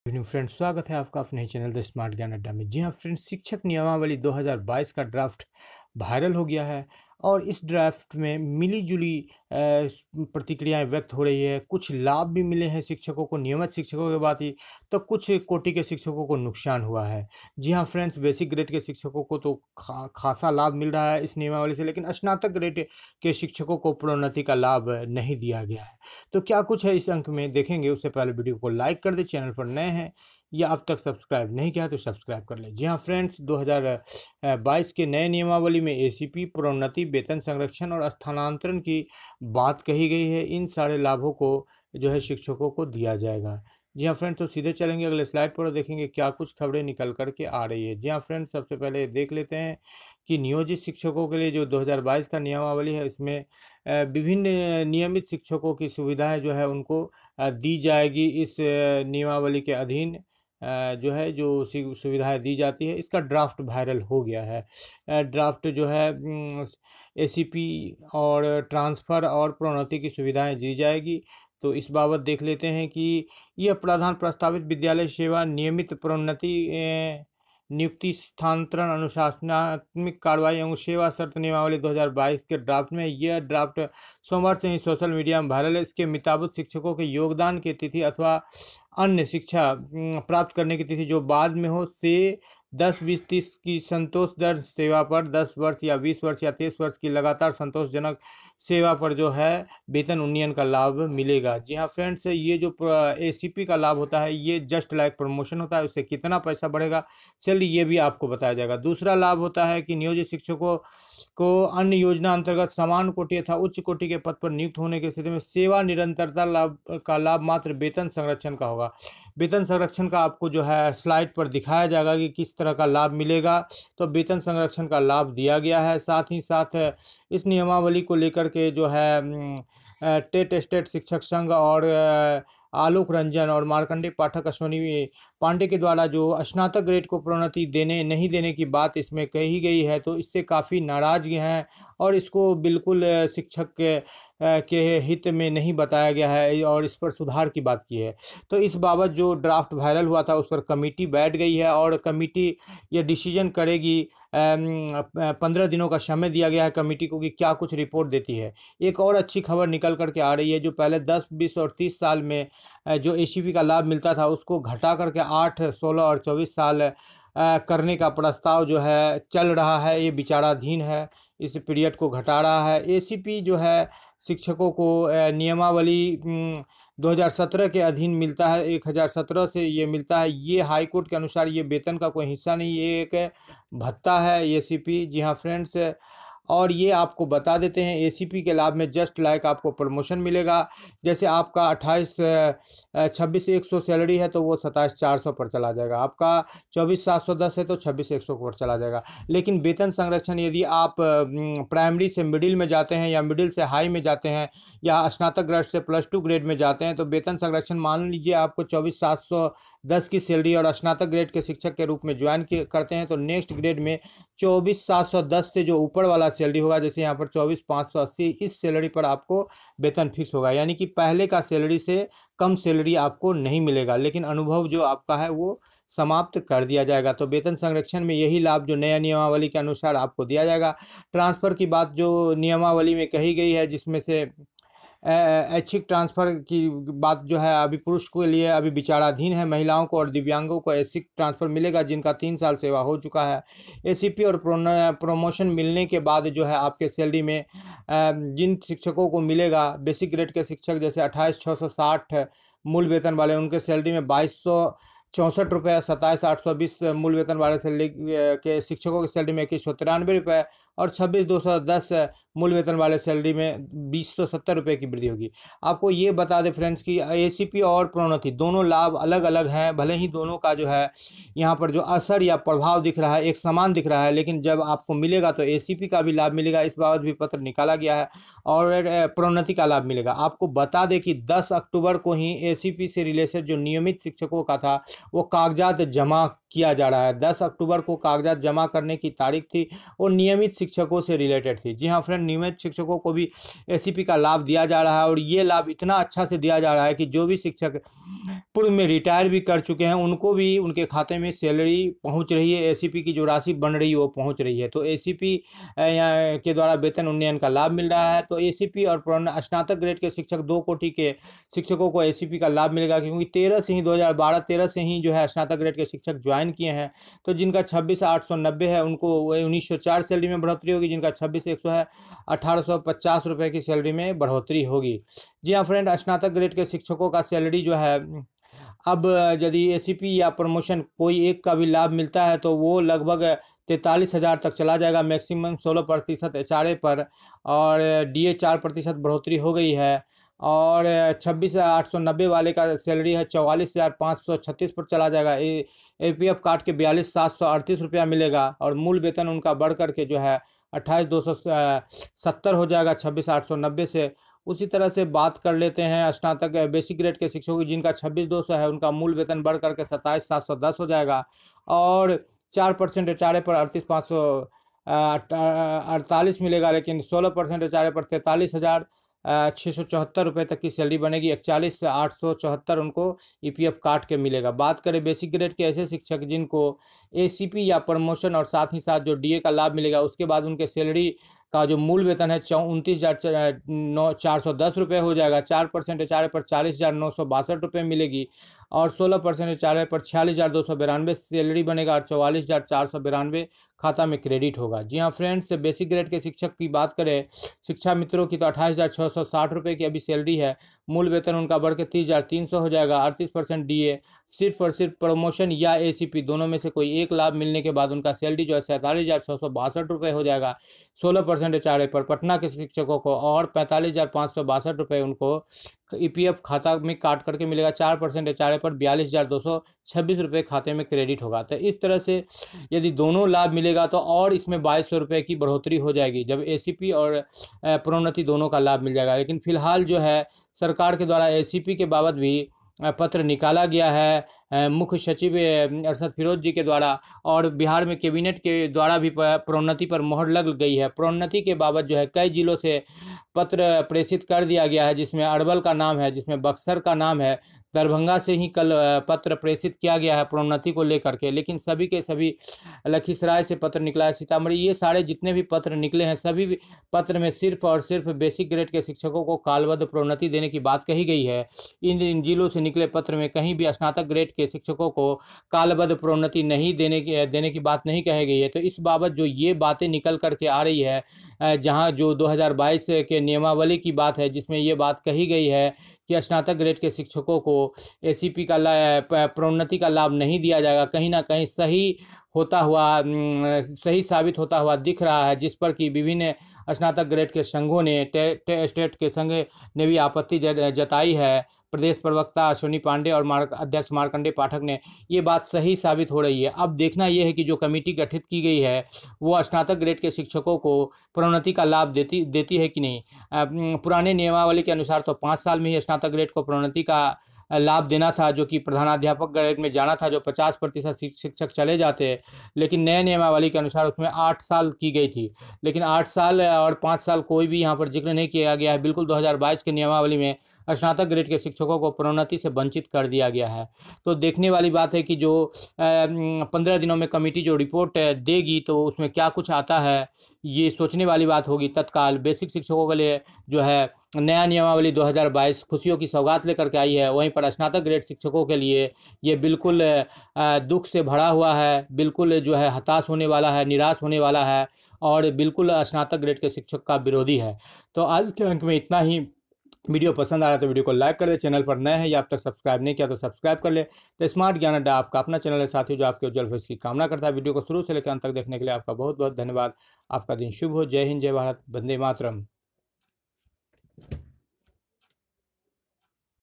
Evening friends, स्वागत है आपका अपने ही चैनल द स्मार्ट ज्ञान अड्डा में। जी हाँ फ्रेंड्स, शिक्षक नियमावली 2022 का ड्राफ्ट वायरल हो गया है और इस ड्राफ्ट में मिली जुली प्रतिक्रियाएं व्यक्त हो रही है। कुछ लाभ भी मिले हैं शिक्षकों को, नियमित शिक्षकों की बात ही, तो कुछ कोटि के शिक्षकों को नुकसान हुआ है। जी हाँ फ्रेंड्स, बेसिक ग्रेड के शिक्षकों को तो खासा लाभ मिल रहा है इस नियमावली से, लेकिन स्नातक ग्रेड के शिक्षकों को प्रोन्नति का लाभ नहीं दिया गया है। तो क्या कुछ है इस अंक में देखेंगे। उससे पहले वीडियो को लाइक कर दे, चैनल पर नए हैं या अब तक सब्सक्राइब नहीं किया तो सब्सक्राइब कर ले। जी हाँ फ्रेंड्स, 2022 के नए नियमावली में एसीपी, प्रोन्नति, वेतन संरक्षण और स्थानांतरण की बात कही गई है। इन सारे लाभों को जो है शिक्षकों को दिया जाएगा। जी हाँ फ्रेंड्स, तो सीधे चलेंगे अगले स्लाइड पर और देखेंगे क्या कुछ खबरें निकल कर के आ रही है। जी हाँ फ्रेंड्स, सबसे पहले देख लेते हैं कि नियोजित शिक्षकों के लिए जो 2022 का नियमावली है, इसमें विभिन्न नियमित शिक्षकों की सुविधाएं जो है उनको दी जाएगी। इस नियमावली के अधीन जो है जो सुविधाएं दी जाती है, इसका ड्राफ्ट वायरल हो गया है। ड्राफ्ट जो है एसीपी और ट्रांसफ़र और प्रोन्नति की सुविधाएं दी जाएगी। तो इस बाबत देख लेते हैं कि यह प्रावधान प्रस्तावित विद्यालय सेवा, नियमित प्रोन्नति, नियुक्ति, स्थानांतरण, अनुशासनात्मक कार्रवाई एवं सेवा शर्त नियमावली 2022 के ड्राफ्ट में। यह ड्राफ्ट सोमवार से ही सोशल मीडिया में वायरल है। इसके मुताबिक शिक्षकों के योगदान की तिथि अथवा अन्य शिक्षा प्राप्त करने की तिथि जो बाद में हो से 10, 20, 30 की संतोष दर सेवा पर 10 वर्ष या 20 वर्ष या 23 वर्ष की लगातार संतोषजनक सेवा पर जो है वेतन उन्नयन का लाभ मिलेगा। जी हाँ फ्रेंड्स, ये जो एसीपी का लाभ होता है ये जस्ट लाइक प्रमोशन होता है। उससे कितना पैसा बढ़ेगा, चलिए ये भी आपको बताया जाएगा। दूसरा लाभ होता है कि नियोजित शिक्षकों को अन्य योजना अंतर्गत समान कोटि तथा उच्च कोटि के पद पर नियुक्त होने की स्थिति में सेवा निरंतरता लाभ मात्र वेतन संरक्षण का होगा। वेतन संरक्षण का आपको जो है स्लाइड पर दिखाया जाएगा कि किस तरह का लाभ मिलेगा। तो वेतन संरक्षण का लाभ दिया गया है। साथ ही साथ इस नियमावली को लेकर के जो है टेट स्टेट शिक्षक संघ और आलोक रंजन और मार्कंडेय पाठक अश्वनी पांडे के द्वारा जो स्नातक ग्रेड को प्रोन्नति नहीं देने की बात इसमें कही गई है, तो इससे काफ़ी नाराज़गी हैं और इसको बिल्कुल शिक्षक के हित में नहीं बताया गया है और इस पर सुधार की बात की है। तो इस बाबत जो ड्राफ्ट वायरल हुआ था उस पर कमेटी बैठ गई है और कमेटी ये डिसीजन करेगी। 15 दिनों का समय दिया गया है कमेटी को कि क्या कुछ रिपोर्ट देती है। एक और अच्छी खबर निकल करके आ रही है, जो पहले 10, 20 और 30 साल में जो एसीपी का लाभ मिलता था उसको घटा करके 8, 16 और 24 साल करने का प्रस्ताव जो है चल रहा है। ये विचाराधीन है, इस पीरियड को घटा रहा है। एसीपी जो है शिक्षकों को नियमावली 2017 के अधीन मिलता है। 1017 से ये मिलता है। ये हाई कोर्ट के अनुसार ये वेतन का कोई हिस्सा नहीं, ये एक भत्ता है एसीपी। जी हाँ फ्रेंड्स, और ये आपको बता देते हैं एसीपी के लाभ में जस्ट लाइक आपको प्रमोशन मिलेगा। जैसे आपका 26,100 सैलरी है तो वो 27,400 पर चला जाएगा। आपका 24,710 है तो 26,100 पर चला जाएगा। लेकिन वेतन संरक्षण यदि आप प्राइमरी से मिडिल में जाते हैं या मिडिल से हाई में जाते हैं या स्नातक ग्रेड से +2 ग्रेड में जाते हैं तो वेतन संरक्षण मान लीजिए आपको 24,710 की सैलरी और स्नातक ग्रेड के शिक्षक के रूप में ज्वाइन करते हैं तो नेक्स्ट ग्रेड में 24,710 से जो ऊपर वाला सैलरी होगा, जैसे यहाँ पर 24,580, इस सैलरी पर आपको वेतन फिक्स होगा। यानी कि पहले का सैलरी से कम सैलरी आपको नहीं मिलेगा, लेकिन अनुभव जो आपका है वो समाप्त कर दिया जाएगा। तो वेतन संरक्षण में यही लाभ जो नया नियमावली के अनुसार आपको दिया जाएगा। ट्रांसफ़र की बात जो नियमावली में कही गई है, जिसमें से ऐच्छिक ट्रांसफ़र की बात जो है अभी पुरुष के लिए अभी विचाराधीन है। महिलाओं को और दिव्यांगों को ऐच्छिक ट्रांसफ़र मिलेगा जिनका 3 साल सेवा हो चुका है। एसीपी और प्रमोशन मिलने के बाद जो है आपके सैलरी में जिन शिक्षकों को मिलेगा, बेसिक ग्रेड के शिक्षक जैसे 28,660 मूल वेतन वाले, उनके सैलरी में 2,264 रुपये, 27,820 मूल वेतन वाले सैलरी के शिक्षकों की सैलरी में 2,193 रुपये और 26,210 मूल वेतन वाले सैलरी में 2,070 रुपये की वृद्धि होगी। आपको ये बता दें फ्रेंड्स कि एसीपी और प्रोन्नति दोनों लाभ अलग अलग हैं। भले ही दोनों का जो है यहाँ पर जो असर या प्रभाव दिख रहा है एक समान दिख रहा है, लेकिन जब आपको मिलेगा तो एसीपी का भी लाभ मिलेगा। इस बाबत भी पत्र निकाला गया है और प्रोन्नति का लाभ मिलेगा। आपको बता दें कि 10 अक्टूबर को ही एसीपी से रिलेटेड जो नियमित शिक्षकों का था वो कागजात जमा किया जा रहा है। 10 अक्टूबर को कागजात जमा करने की तारीख थी और नियमित शिक्षकों से रिलेटेड थी। जी हाँ फ्रेंड, नियमित शिक्षकों को भी एसीपी का लाभ दिया जा रहा है और ये लाभ इतना अच्छा से दिया जा रहा है कि जो भी शिक्षक पूर्व में रिटायर भी कर चुके हैं उनको भी उनके खाते में सैलरी पहुंच रही है, एसीपी की जो राशि बन रही है वो पहुंच रही है। तो एसीपी के द्वारा वेतन उन्नयन का लाभ मिल रहा है। तो एसीपी और स्नातक ग्रेड के शिक्षक 2 कोटि के शिक्षकों को एसीपी का लाभ मिलेगा, क्योंकि 13 से ही 2012-13 से ही जो है स्नातक ग्रेड के शिक्षक ज्वाइन किए हैं। तो जिनका 26,890 है उनको 1904 सैलरी में बढ़ोतरी होगी, जिनका 26,100 है 1,850 रुपये की सैलरी में बढ़ोतरी होगी। जी हाँ फ्रेंड, स्नातक ग्रेड के शिक्षकों का सैलरी जो है अब यदि एसीपी या प्रमोशन कोई एक का भी लाभ मिलता है तो वो लगभग 43,000 तक चला जाएगा। मैक्सिमम 16% एचआरए पर और डीए 4% बढ़ोतरी हो गई है। और 26,890 वाले का सैलरी है 44,536 पर चला जाएगा। एपीएफ काट के 42,738 रुपया मिलेगा और मूल वेतन उनका बढ़ करके जो है 28,270 हो जाएगा 26,890 से। उसी तरह से बात कर लेते हैं स्नातक बेसिक ग्रेड के शिक्षकों की, जिनका 26,200 है उनका मूल वेतन बढ़ करके 27,710 हो जाएगा और 4% एचआरए पर 38,548 मिलेगा, लेकिन 16% एचआरए पर 43,674 रुपये तक की सैलरी बनेगी। 41,874 उनको ईपीएफ काट के मिलेगा। बात करें बेसिक ग्रेड के ऐसे शिक्षक जिनको एसीपी या प्रमोशन और साथ ही साथ जो डीए का लाभ मिलेगा, उसके बाद उनके सैलरी का जो मूल वेतन है 29,410 रुपये हो जाएगा। 4% एचआरए पर 40,962 रुपये मिलेगी और 16% एचआरए पर 46,292 सैलरी बनेगा और 44,492 खाता में क्रेडिट होगा। जी हाँ फ्रेंड्स, बेसिक ग्रेड के शिक्षक की बात करें शिक्षा मित्रों की तो 28,660 रुपये की अभी सैलरी है। मूल वेतन उनका बढ़ के 30,300 हो जाएगा। 38% डीए, सिर्फ और सिर्फ प्रमोशन या एसीपी दोनों में से कोई एक लाभ मिलने के बाद उनका सैलरी जो है 47,662 रुपये हो जाएगा। 16% एचआरए पर पटना के शिक्षकों को और 45,562 रुपये उनको ईपीएफ खाता में काट करके मिलेगा। 4% एचआरए पर 42,226 रुपये खाते में क्रेडिट होगा। तो इस तरह से यदि दोनों लाभ मिलेगा तो और इसमें 2,200 रुपये की बढ़ोतरी हो जाएगी, जब एसीपी और प्रोन्नति दोनों का लाभ मिल जाएगा। लेकिन फिलहाल जो है सरकार के द्वारा एसीपी के बाबत भी पत्र निकाला गया है मुख्य सचिव अरशद फिरोज जी के द्वारा, और बिहार में कैबिनेट के द्वारा भी प्रोन्नति पर मोहर लग गई है। प्रोन्नति के बाबत जो है कई जिलों से पत्र प्रेषित कर दिया गया है, जिसमें अरवल का नाम है, जिसमें बक्सर का नाम है, दरभंगा से ही कल पत्र प्रेषित किया गया है प्रोन्नति को लेकर के। लेकिन सभी के सभी लखीसराय से पत्र निकला है, सीतामढ़ी, ये सारे जितने भी पत्र निकले हैं सभी पत्र में सिर्फ और सिर्फ बेसिक ग्रेड के शिक्षकों को कालबद्ध प्रोन्नति देने की बात कही गई है। इन जिलों से निकले पत्र में कहीं भी स्नातक ग्रेड के शिक्षकों को कालबद्ध प्रोन्नति नहीं देने की बात नहीं कही गई है। तो इस बाबत जो ये बातें निकल करके आ रही है, जहां जो 2022 के नियमावली की बात है, जिसमें ये बात कही गई है कि स्नातक ग्रेड के शिक्षकों को एसीपी का प्रोन्नति का लाभ नहीं दिया जाएगा, कहीं ना कहीं सही साबित होता हुआ दिख रहा है, जिस पर कि विभिन्न स्नातक ग्रेड के संघों ने स्टेट के संघ ने भी आपत्ति जताई है। प्रदेश प्रवक्ता अश्विनी पांडे और अध्यक्ष मार्कंडे पाठक ने, ये बात सही साबित हो रही है। अब देखना यह है कि जो कमेटी गठित की गई है वो स्नातक ग्रेड के शिक्षकों को प्रोन्नति का लाभ देती है कि नहीं। पुराने नियमावली के अनुसार तो 5 साल में ही स्नातक ग्रेड को प्रोन्नति का लाभ देना था, जो कि प्रधानाध्यापक ग्रेड में जाना था, जो 50% शिक्षक चले जाते। लेकिन नए नियमावली के अनुसार उसमें 8 साल की गई थी, लेकिन 8 साल और 5 साल कोई भी यहाँ पर जिक्र नहीं किया गया है। बिल्कुल 2022 के नियमावली में स्नातक ग्रेड के शिक्षकों को प्रोन्नति से वंचित कर दिया गया है। तो देखने वाली बात है कि जो 15 दिनों में कमेटी जो रिपोर्ट देगी तो उसमें क्या कुछ आता है, ये सोचने वाली बात होगी। तत्काल बेसिक शिक्षकों के लिए जो है नया नियमावली 2022 खुशियों की सौगात लेकर के आई है, वहीं पर स्नातक ग्रेड शिक्षकों के लिए ये बिल्कुल दुख से भरा हुआ है, बिल्कुल जो है हताश होने वाला है, निराश होने वाला है और बिल्कुल स्नातक ग्रेड के शिक्षक का विरोधी है। तो आज के अंक में इतना ही। वीडियो पसंद आ रहा है तो वीडियो को लाइक कर दे। चैनल पर नए हैं या अब तक सब्सक्राइब नहीं किया तो सब्सक्राइब कर ले। तो स्मार्ट ज्ञान अड्डा आपका अपना चैनल है साथियों, जो आपके उज्जवल भविष्य की कामना करता है। वीडियो को शुरू से लेकर अंत तक देखने के लिए आपका बहुत बहुत धन्यवाद। आपका दिन शुभ हो। जय हिंद, जय भारत, वंदे मातरम।